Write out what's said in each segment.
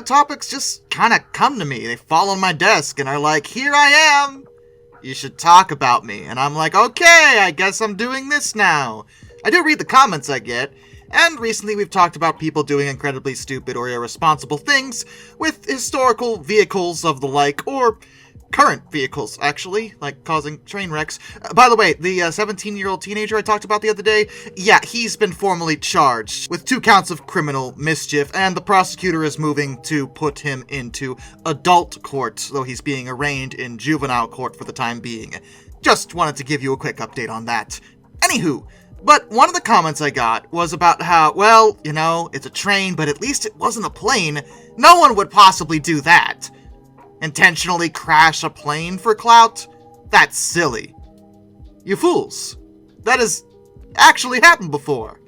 topics just kind of come to me. They fall on my desk and are like, here I am. You should talk about me. And I'm like, okay, I guess I'm doing this now. I do read the comments I get. And recently we've talked about people doing incredibly stupid or irresponsible things with historical vehicles of the like, or current vehicles, actually, like causing train wrecks. By the way, the 17-year-old teenager I talked about the other day, yeah, he's been formally charged with 2 counts of criminal mischief, and the prosecutor is moving to put him into adult court, though he's being arraigned in juvenile court for the time being. Just wanted to give you a quick update on that. Anywho, but one of the comments I got was about how, well, you know, it's a train, but at least it wasn't a plane. No one would possibly do that. Intentionally crash a plane for clout? That's silly. You fools. That has actually happened before.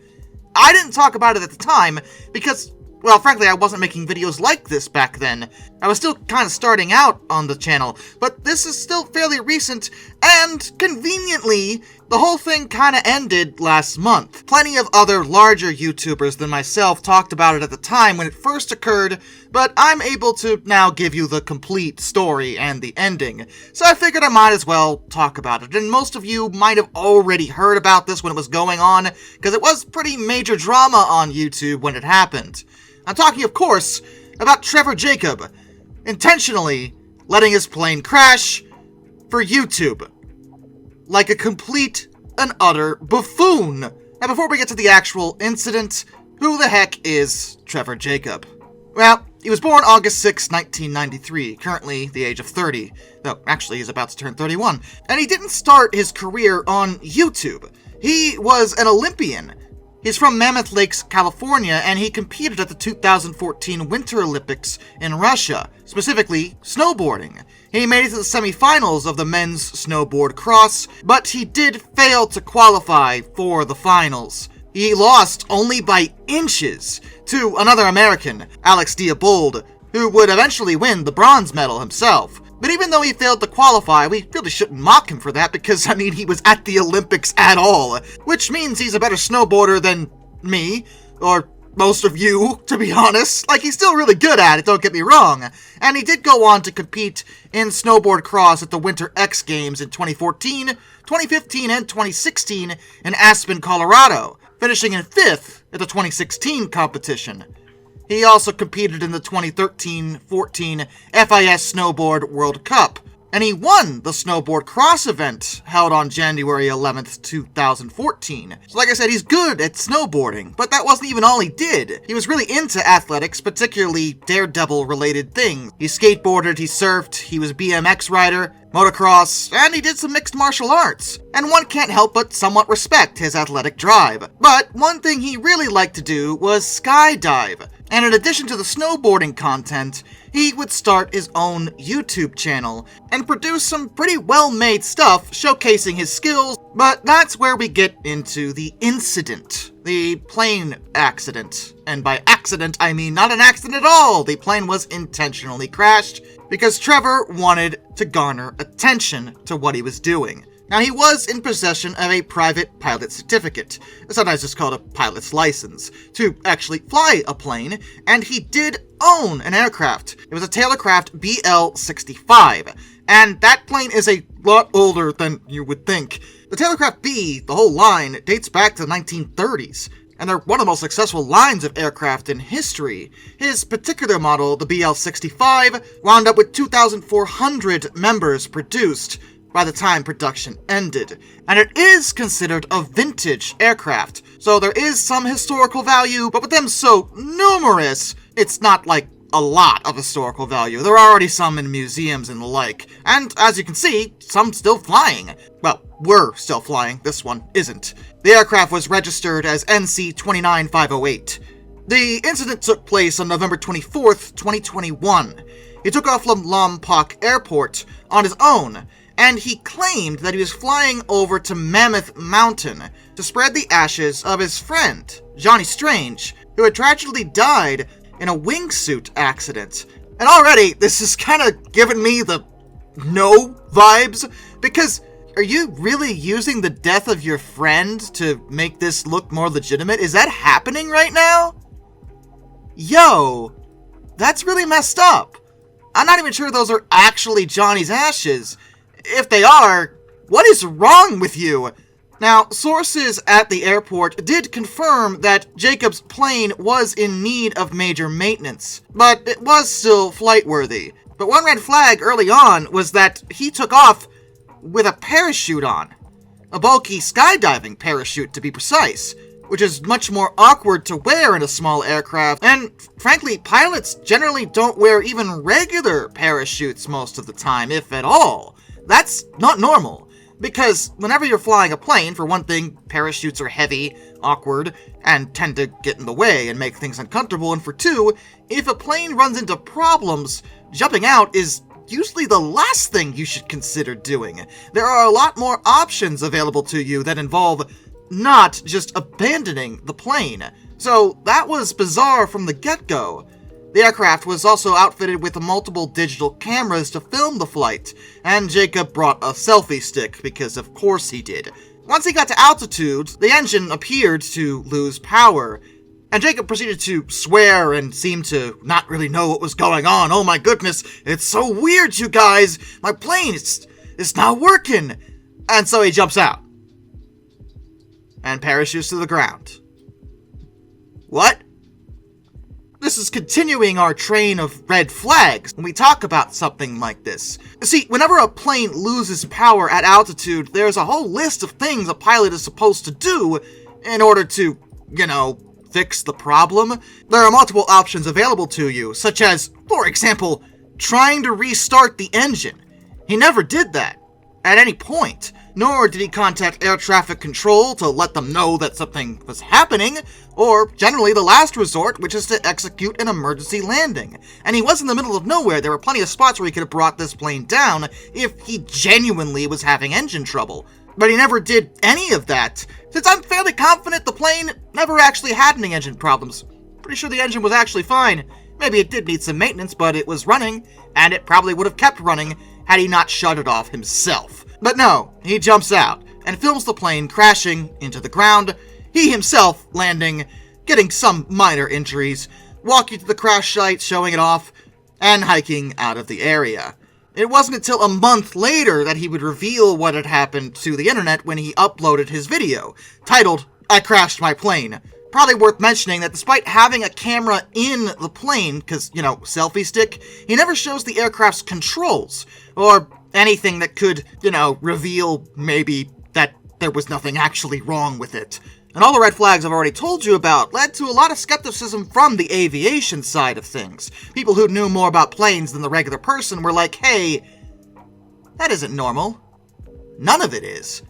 I didn't talk about it at the time because, well, frankly, I wasn't making videos like this back then. I was still kind of starting out on the channel, but this is still fairly recent, and conveniently, the whole thing kind of ended last month. Plenty of other larger YouTubers than myself talked about it at the time when it first occurred, but I'm able to now give you the complete story and the ending, so I figured I might as well talk about it. And most of you might have already heard about this when it was going on, because it was pretty major drama on YouTube when it happened. I'm talking, of course, about Trevor Jacob intentionally letting his plane crash for YouTube. Like a complete and utter buffoon. Now, before we get to the actual incident, who the heck is Trevor Jacob? Well, he was born August 6, 1993, currently the age of 30. Though, actually, he's about to turn 31. And he didn't start his career on YouTube. He was an Olympian. He's from Mammoth Lakes, California, and he competed at the 2014 Winter Olympics in Russia, specifically snowboarding. He made it to the semifinals of the men's snowboard cross, but he did fail to qualify for the finals. He lost only by inches to another American, Alex Diabold, who would eventually win the bronze medal himself. But even though he failed to qualify, we really shouldn't mock him for that because, I mean, he was at the Olympics at all. Which means he's a better snowboarder than me, or most of you, to be honest. Like, he's still really good at it, don't get me wrong. And he did go on to compete in snowboard cross at the Winter X Games in 2014, 2015, and 2016 in Aspen, Colorado, finishing in 5th at the 2016 competition. He also competed in the 2013-14 FIS Snowboard World Cup, and he won the snowboard cross event held on January 11th, 2014. So like I said, he's good at snowboarding, but that wasn't even all he did. He was really into athletics, particularly daredevil-related things. He skateboarded, he surfed, he was a BMX rider, motocross, and he did some mixed martial arts. And one can't help but somewhat respect his athletic drive. But one thing he really liked to do was skydive. And in addition to the snowboarding content, he would start his own YouTube channel and produce some pretty well-made stuff showcasing his skills, but that's where we get into the incident. The plane accident. And by accident, I mean not an accident at all. The plane was intentionally crashed because Trevor wanted to garner attention to what he was doing. Now, he was in possession of a private pilot certificate, sometimes just called a pilot's license, to actually fly a plane, and he did own an aircraft. It was a Taylorcraft BL-65, and that plane is a lot older than you would think. The Taylorcraft B, the whole line, dates back to the 1930s, and they're one of the most successful lines of aircraft in history. His particular model, the BL-65, wound up with 2,400 members produced by the time production ended, and it is considered a vintage aircraft, so there is some historical value, but with them so numerous, it's not like a lot of historical value. There are already some in museums and the like, and as you can see, some still flying. Well, were still flying, this one isn't. The aircraft was registered as NC-29508. The incident took place on November 24th, 2021. He took off from Lompoc Airport on his own, and he claimed that he was flying over to Mammoth Mountain to spread the ashes of his friend, Johnny Strange, who had tragically died in a wingsuit accident. And already, this is kind of giving me the no vibes, because are you really using the death of your friend to make this look more legitimate? Is that happening right now? Yo, That's really messed up. I'm not even sure those are actually Johnny's ashes. If they are, what is wrong with you? Now, sources at the airport did confirm that Jacob's plane was in need of major maintenance, but it was still flight-worthy. But one red flag early on was that he took off with a parachute on. A bulky skydiving parachute, to be precise, which is much more awkward to wear in a small aircraft, and frankly, pilots generally don't wear even regular parachutes most of the time, if at all. That's not normal, because whenever you're flying a plane, for one thing, parachutes are heavy, awkward, and tend to get in the way and make things uncomfortable, and for two, if a plane runs into problems, jumping out is usually the last thing you should consider doing. There are a lot more options available to you that involve not just abandoning the plane. So that was bizarre from the get-go. The aircraft was also outfitted with multiple digital cameras to film the flight, and Jacob brought a selfie stick, because of course he did. Once he got to altitude, the engine appeared to lose power, and Jacob proceeded to swear and seemed to not really know what was going on. Oh my goodness, it's so weird, you guys! My plane, it's not working! And so he jumps out and parachutes to the ground. What? This is continuing our train of red flags when we talk about something like this. See, whenever a plane loses power at altitude, there's a whole list of things a pilot is supposed to do in order to, fix the problem. There are multiple options available to you, such as, for example, trying to restart the engine. He never did that at any point, nor did he contact air traffic control to let them know that something was happening, or generally the last resort, which is to execute an emergency landing. And he was in the middle of nowhere. There were plenty of spots where he could have brought this plane down if he genuinely was having engine trouble. But he never did any of that, since I'm fairly confident the plane never actually had any engine problems. Pretty sure the engine was actually fine. Maybe it did need some maintenance, but it was running, and it probably would have kept running had he not shut it off himself. But no, he jumps out and films the plane crashing into the ground, he himself landing, getting some minor injuries, walking to the crash site, showing it off, and hiking out of the area. It wasn't until a month later that he would reveal what had happened to the internet when he uploaded his video, titled, "I Crashed My Plane." Probably worth mentioning that despite having a camera in the plane, because, selfie stick, he never shows the aircraft's controls, or anything that could, reveal maybe that there was nothing actually wrong with it. And all the red flags I've already told you about led to a lot of skepticism from the aviation side of things. People who knew more about planes than the regular person were like, hey, that isn't normal. None of it is.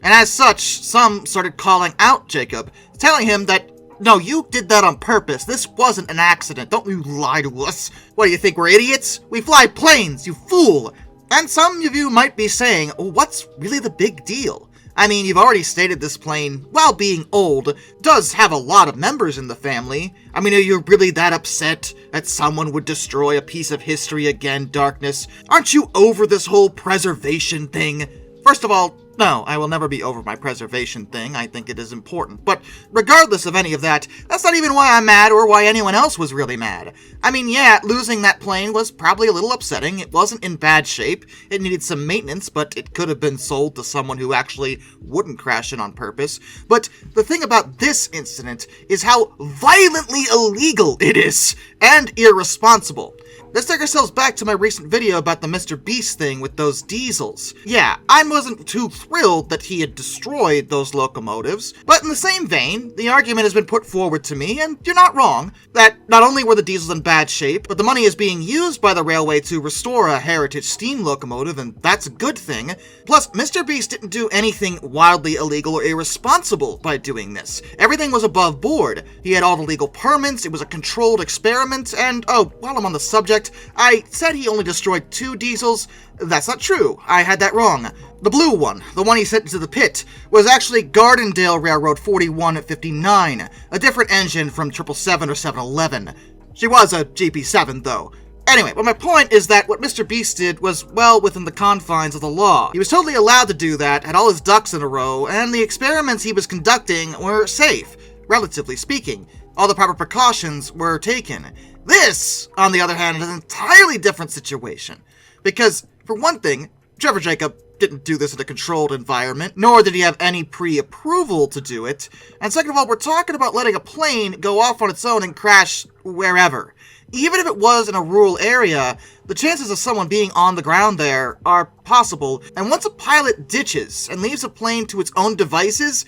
And as such, some started calling out Jacob, telling him that, no, you did that on purpose. This wasn't an accident. Don't you lie to us. What do you think, we're idiots? We fly planes, you fool. And some of you might be saying, what's really the big deal? I mean, you've already stated this plane, while being old, does have a lot of members in the family. I mean, are you really that upset that someone would destroy a piece of history again, Darkness? Aren't you over this whole preservation thing? First of all, no, I will never be over my preservation thing. I think it is important. But regardless of any of that, that's not even why I'm mad or why anyone else was really mad. I mean, yeah, losing that plane was probably a little upsetting. It wasn't in bad shape. It needed some maintenance, but it could have been sold to someone who actually wouldn't crash it on purpose. But the thing about this incident is how violently illegal it is, and irresponsible. Let's take ourselves back to my recent video about the Mr. Beast thing with those diesels. Yeah, I wasn't too thrilled that he had destroyed those locomotives, but in the same vein, the argument has been put forward to me, and you're not wrong, that not only were the diesels in bad shape, but the money is being used by the railway to restore a heritage steam locomotive, and that's a good thing. Plus, Mr. Beast didn't do anything wildly illegal or irresponsible by doing this. Everything was above board. He had all the legal permits, it was a controlled experiment, and while I'm on the subject, I said he only destroyed 2 diesels. That's not true. I had that wrong. The blue one, the one he sent into the pit, was actually Gardendale Railroad 4159, a different engine from 777 or 711. She was a GP7, though. Anyway, but my point is that what Mr. Beast did was well within the confines of the law. He was totally allowed to do that, had all his ducks in a row, and the experiments he was conducting were safe, relatively speaking. all the proper precautions were taken. This, on the other hand, is an entirely different situation. Because, for one thing, Trevor Jacob didn't do this in a controlled environment, nor did he have any pre-approval to do it. And second of all, we're talking about letting a plane go off on its own and crash wherever. Even if it was in a rural area, the chances of someone being on the ground there are possible, and once a pilot ditches and leaves a plane to its own devices,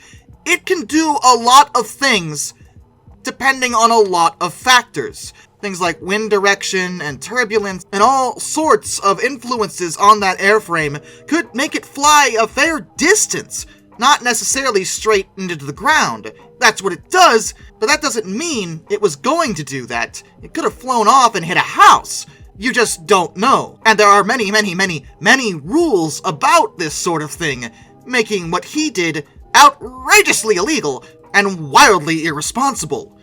it can do a lot of things depending on a lot of factors. Things like wind direction and turbulence and all sorts of influences on that airframe could make it fly a fair distance, not necessarily straight into the ground. That's what it does, but that doesn't mean it was going to do that. It could have flown off and hit a house. You just don't know. And there are many rules about this sort of thing, making what he did outrageously illegal and wildly irresponsible.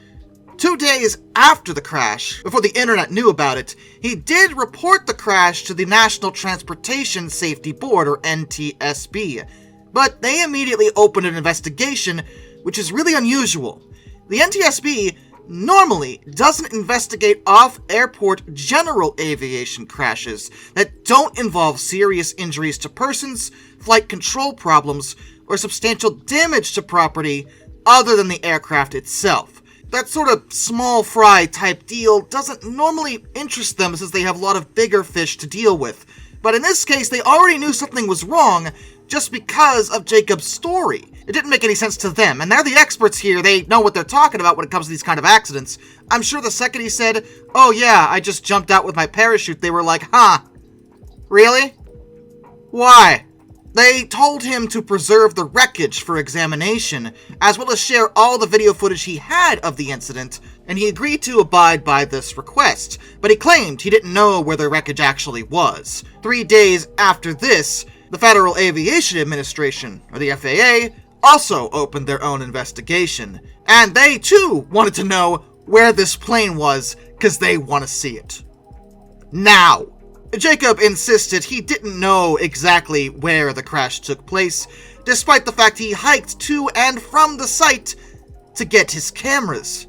2 days after the crash, before the internet knew about it, he did report the crash to the National Transportation Safety Board, or NTSB, but they immediately opened an investigation, which is really unusual. The NTSB normally doesn't investigate off-airport general aviation crashes that don't involve serious injuries to persons, flight control problems, or substantial damage to property other than the aircraft itself. That sort of small fry type deal doesn't normally interest them since they have a lot of bigger fish to deal with. But in this case, they already knew something was wrong just because of Jacob's story. It didn't make any sense to them, and they're the experts here. They know what they're talking about when it comes to these kind of accidents. I'm sure the second he said, "Oh yeah, I just jumped out with my parachute," they were like, "Huh? Really? Why?" They told him to preserve the wreckage for examination, as well as share all the video footage he had of the incident, and he agreed to abide by this request, but he claimed he didn't know where the wreckage actually was. 3 days after this, the Federal Aviation Administration, or the FAA, also opened their own investigation, and they too wanted to know where this plane was, because they want to see it. Now, Jacob insisted he didn't know exactly where the crash took place, despite the fact he hiked to and from the site to get his cameras.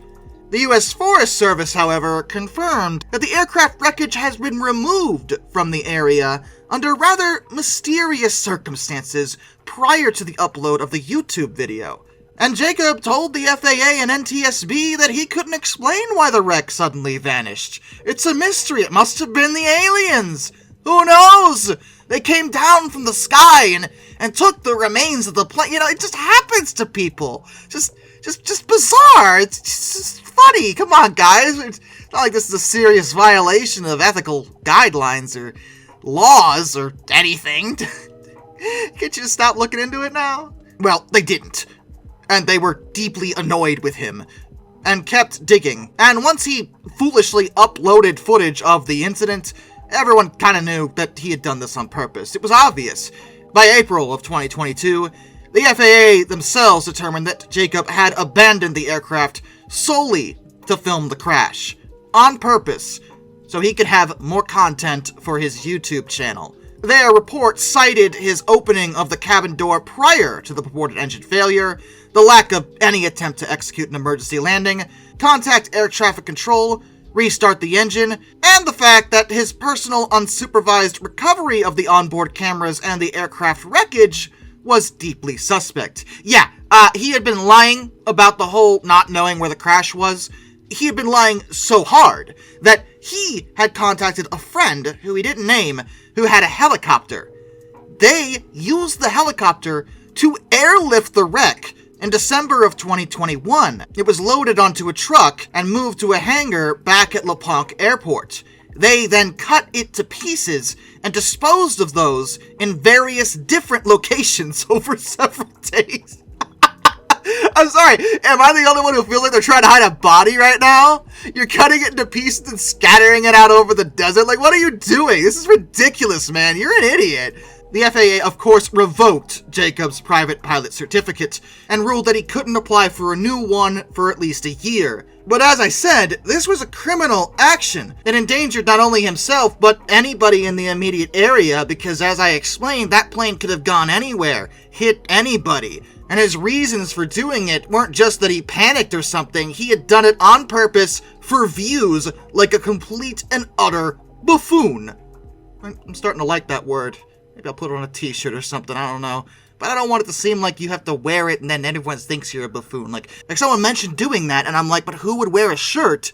The U.S. Forest Service, however, confirmed that the aircraft wreckage has been removed from the area under rather mysterious circumstances prior to the upload of the YouTube video. And Jacob told the FAA and NTSB that he couldn't explain why the wreck suddenly vanished. It's a mystery. It must have been the aliens. Who knows? They came down from the sky and took the remains of the plane. You know, it just happens to people. Just bizarre. It's just funny. Come on, guys. It's not like this is a serious violation of ethical guidelines or laws or anything. Can't you just stop looking into it now? Well, they didn't. And they were deeply annoyed with him, and kept digging. And once he foolishly uploaded footage of the incident, everyone kind of knew that he had done this on purpose. It was obvious. By April of 2022, the FAA themselves determined that Jacob had abandoned the aircraft solely to film the crash, on purpose, so he could have more content for his YouTube channel. Their report cited his opening of the cabin door prior to the purported engine failure, the lack of any attempt to execute an emergency landing, contact air traffic control, restart the engine, and the fact that his personal unsupervised recovery of the onboard cameras and the aircraft wreckage was deeply suspect. Yeah, he had been lying about the whole not knowing where the crash was. He had been lying so hard that he had contacted a friend who he didn't name who had a helicopter. They used the helicopter to airlift the wreck in December of 2021. It was loaded onto a truck and moved to a hangar back at LaPonque Airport. They then cut it to pieces and disposed of those in various different locations over several days. I'm sorry, am I the only one who feels like they're trying to hide a body right now? You're cutting it into pieces and scattering it out over the desert? Like, what are you doing? This is ridiculous, man. You're an idiot. The FAA, of course, revoked Jacob's private pilot certificate and ruled that he couldn't apply for a new one for at least a year. But as I said, this was a criminal action. It endangered not only himself, but anybody in the immediate area because, as I explained, that plane could have gone anywhere, hit anybody. And his reasons for doing it weren't just that he panicked or something, he had done it on purpose for views like a complete and utter buffoon. I'm starting to like that word. Maybe I'll put it on a t-shirt or something, I don't know. But I don't want it to seem like you have to wear it and then everyone thinks you're a buffoon. Like someone mentioned doing that, and I'm like, but who would wear a shirt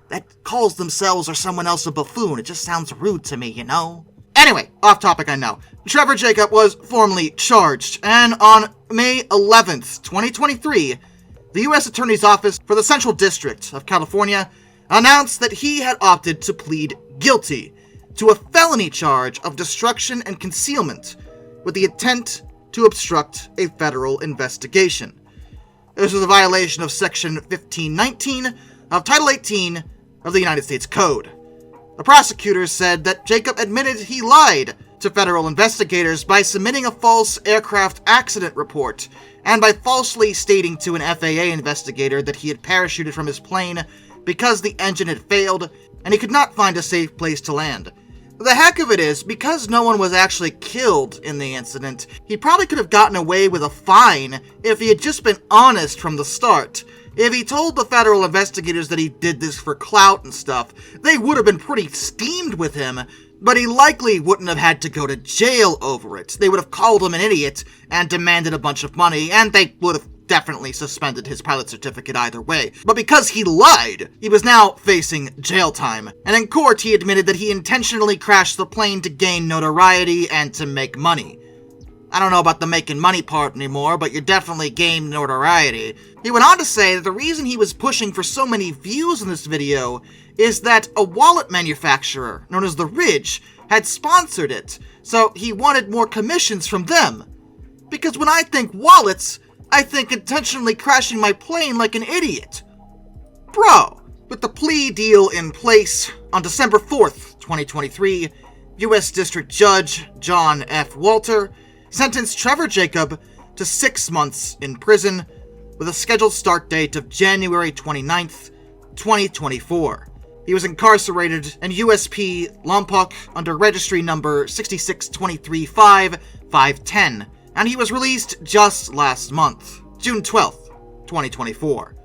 that calls themselves or someone else a buffoon? It just sounds rude to me, you know? Anyway, off topic I know. Trevor Jacob was formally charged, and on May 11th, 2023, the U.S. Attorney's Office for the Central District of California announced that he had opted to plead guilty to a felony charge of destruction and concealment with the intent to obstruct a federal investigation. This was a violation of Section 1519 of Title 18 of the United States Code. The prosecutors said that Jacob admitted he lied to federal investigators by submitting a false aircraft accident report and by falsely stating to an FAA investigator that he had parachuted from his plane because the engine had failed and he could not find a safe place to land. The heck of it is, because no one was actually killed in the incident, he probably could have gotten away with a fine if he had just been honest from the start. If he told the federal investigators that he did this for clout and stuff, they would have been pretty steamed with him, but he likely wouldn't have had to go to jail over it. They would have called him an idiot and demanded a bunch of money, and they would have definitely suspended his pilot certificate either way. But because he lied, he was now facing jail time. And in court, he admitted that he intentionally crashed the plane to gain notoriety and to make money. I don't know about the making money part anymore, but you definitely gained notoriety. He went on to say that the reason he was pushing for so many views in this video is that a wallet manufacturer, known as The Ridge, had sponsored it, so he wanted more commissions from them. Because when I think wallets, I think intentionally crashing my plane like an idiot. Bro, with the plea deal in place, on December 4th, 2023, U.S. District Judge John F. Walter sentenced Trevor Jacob to 6 months in prison with a scheduled start date of January 29th, 2024. He was incarcerated in USP Lompoc under registry number 66235-510, and he was released just last month, June 12th, 2024.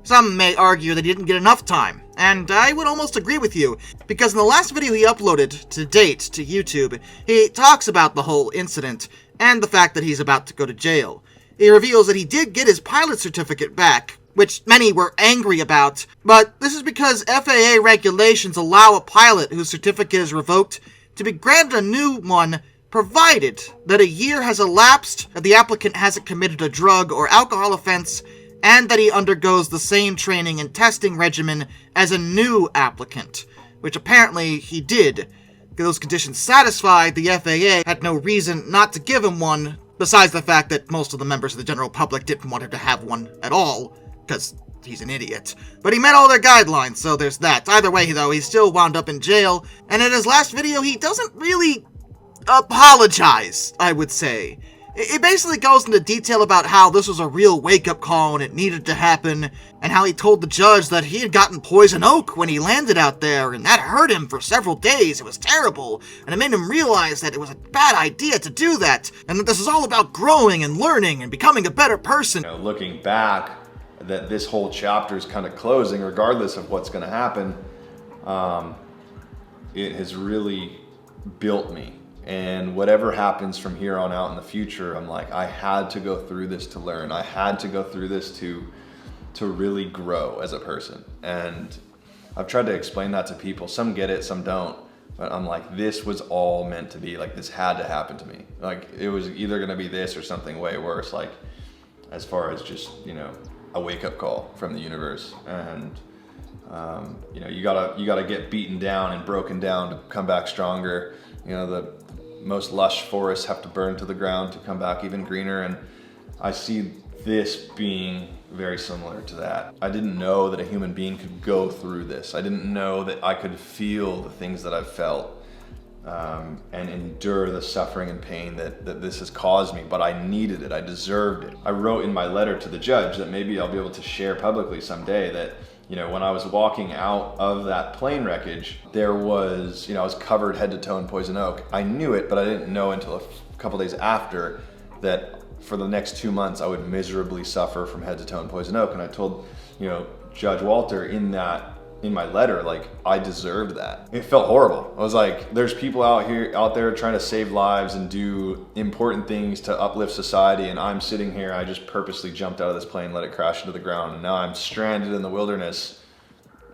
Some may argue that he didn't get enough time, and I would almost agree with you, because in the last video he uploaded to date to YouTube, he talks about the whole incident and the fact that he's about to go to jail. He reveals that he did get his pilot certificate back, which many were angry about, but this is because FAA regulations allow a pilot whose certificate is revoked to be granted a new one provided that a year has elapsed, that the applicant hasn't committed a drug or alcohol offense, and that he undergoes the same training and testing regimen as a new applicant, which apparently he did. Those conditions satisfied, the FAA had no reason not to give him one, besides the fact that most of the members of the general public didn't want him to have one at all, because he's an idiot. But he met all their guidelines, so there's that. Either way, though, he still wound up in jail, and in his last video, he doesn't really apologize, I would say. It basically goes into detail about how this was a real wake-up call and it needed to happen, and how he told the judge that he had gotten poison oak when he landed out there, and that hurt him for several days. It was terrible, and it made him realize that it was a bad idea to do that, and that this is all about growing and learning and becoming a better person. You know, looking back, that this whole chapter is kind of closing, regardless of what's going to happen. It has really built me. And whatever happens from here on out in the future, I'm like, I had to go through this to learn. I had to go through this to really grow as a person. And I've tried to explain that to people. Some get it, some don't. But I'm like, this was all meant to be. Like, this had to happen to me. Like, it was either going to be this or something way worse. Like, as far as just, you know, a wake-up call from the universe. And you know, you gotta get beaten down and broken down to come back stronger. You know, the most lush forests have to burn to the ground to come back even greener, and I see this being very similar to that. I didn't know that a human being could go through this. I didn't know that I could feel the things that I've felt and endure the suffering and pain that this has caused me, but I needed it. I deserved it. I wrote in my letter to the judge that maybe I'll be able to share publicly someday that, you know, when I was walking out of that plane wreckage, there was, you know, I was covered head to toe in poison oak. I knew it, but I didn't know until a couple days after that for the next 2 months, I would miserably suffer from head to toe in Poison Oak. And I told, Judge Walter in my letter, like, I deserved that. It felt horrible. I was like, there's people out there trying to save lives and do important things to uplift society, and I'm sitting here, I just purposely jumped out of this plane, let it crash into the ground, and now I'm stranded in the wilderness.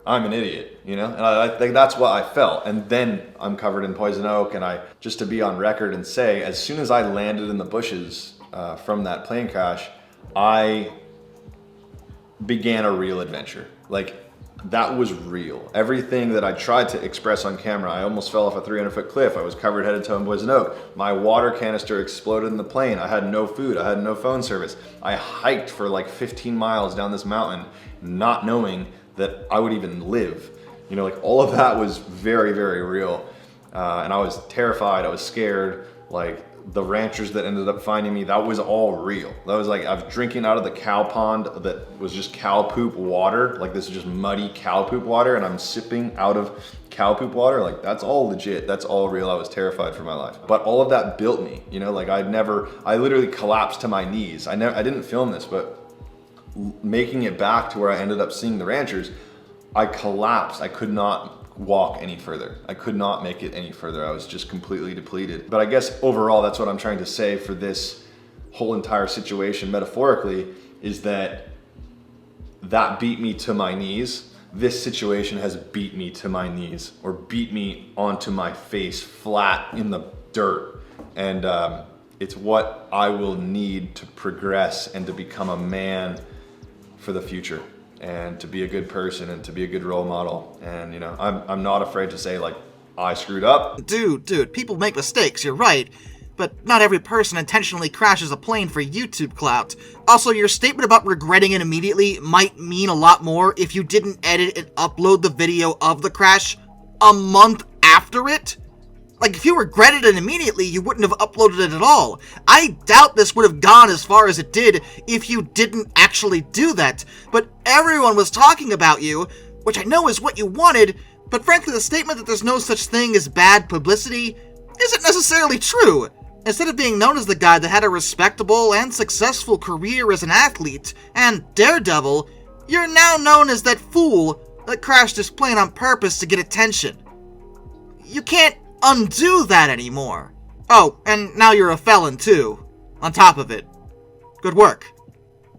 I'm an idiot, And I think that's what I felt. And then I'm covered in Poison Oak, and just to be on record and say, as soon as I landed in the bushes from that plane crash, I began a real adventure. Like, that was real. Everything that I tried to express on camera, I almost fell off a 300-foot cliff. I was covered head to toe in Poison Oak. My water canister exploded in the plane. I had no food. I had no phone service. I hiked for like 15 miles down this mountain, not knowing that I would even live. All of that was very, very real. And I was terrified. I was scared. Like, the ranchers that ended up finding me, that was all real. That was like, I was drinking out of the cow pond that was just cow poop water. Like, this is just muddy cow poop water, and I'm sipping out of cow poop water. Like, that's all legit. That's all real. I was terrified for my life. But all of that built me, I literally collapsed to my knees. I didn't film this, but making it back to where I ended up seeing the ranchers, I collapsed. I could not walk any further. I could not make it any further. I was just completely depleted. But I guess overall, that's what I'm trying to say for this whole entire situation metaphorically, is that beat me to my knees. This situation has beat me to my knees, or beat me onto my face flat in the dirt. And it's what I will need to progress and to become a man for the future, and to be a good person, and to be a good role model. And I'm not afraid to say, like, I screwed up. Dude, people make mistakes, you're right. But not every person intentionally crashes a plane for YouTube clout. Also, your statement about regretting it immediately might mean a lot more if you didn't edit and upload the video of the crash a month after it. Like, if you regretted it immediately, you wouldn't have uploaded it at all. I doubt this would have gone as far as it did if you didn't actually do that. But everyone was talking about you, which I know is what you wanted, but frankly, the statement that there's no such thing as bad publicity isn't necessarily true. Instead of being known as the guy that had a respectable and successful career as an athlete and daredevil, you're now known as that fool that crashed his plane on purpose to get attention. You can't undo that anymore. Oh, and now you're a felon too, on top of it. Good work.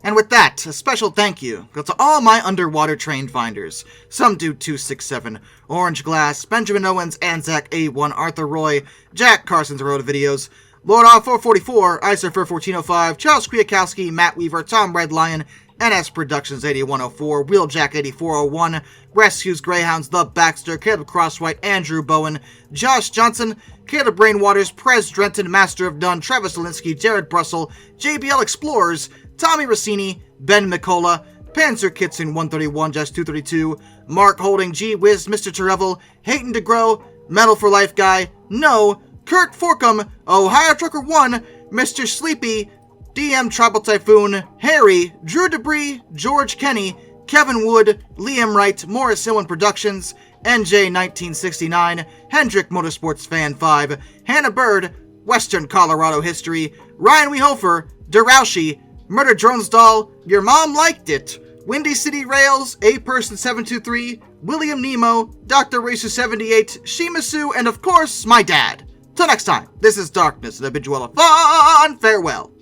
And with that, a special thank you goes to all my underwater trained finders. Some Dude 267, Orange Glass, Benjamin Owens, Anzac A1, Arthur Roy, Jack Carson's Road Videos, Lord R444, Isurfer 1405, Charles Kwiatkowski, Matt Weaver, Tom Red Lion, NS Productions 8104, Wheeljack 8401, Rescues Greyhounds, The Baxter, Caleb Crosswhite, Andrew Bowen, Josh Johnson, Caleb Rainwaters, Prez Drenton, Master of None, Travis Zielinski, Jared Brussel, JBL Explorers, Tommy Rossini, Ben Mikola, Panzer Kitson 131, Just 232, Mark Holding, G Wiz, Mr. Terevel, Hayton DeGrow, Metal for Life Guy, No, Kurt Forkum, Ohio Trucker 1, Mr. Sleepy, DM Tribal Typhoon, Harry, Drew Debris, George Kenny, Kevin Wood, Liam Wright, Morris Hillman Productions, NJ1969, Hendrick Motorsports Fan 5, Hannah Bird, Western Colorado History, Ryan Wehofer, DeRoushi, Murder Drones Doll, Your Mom Liked It, Windy City Rails, A Person 723, William Nemo, Dr. Racer 78, Shimasu, and of course, my dad. Till next time, this is Darkness, and I bid you all a fun farewell.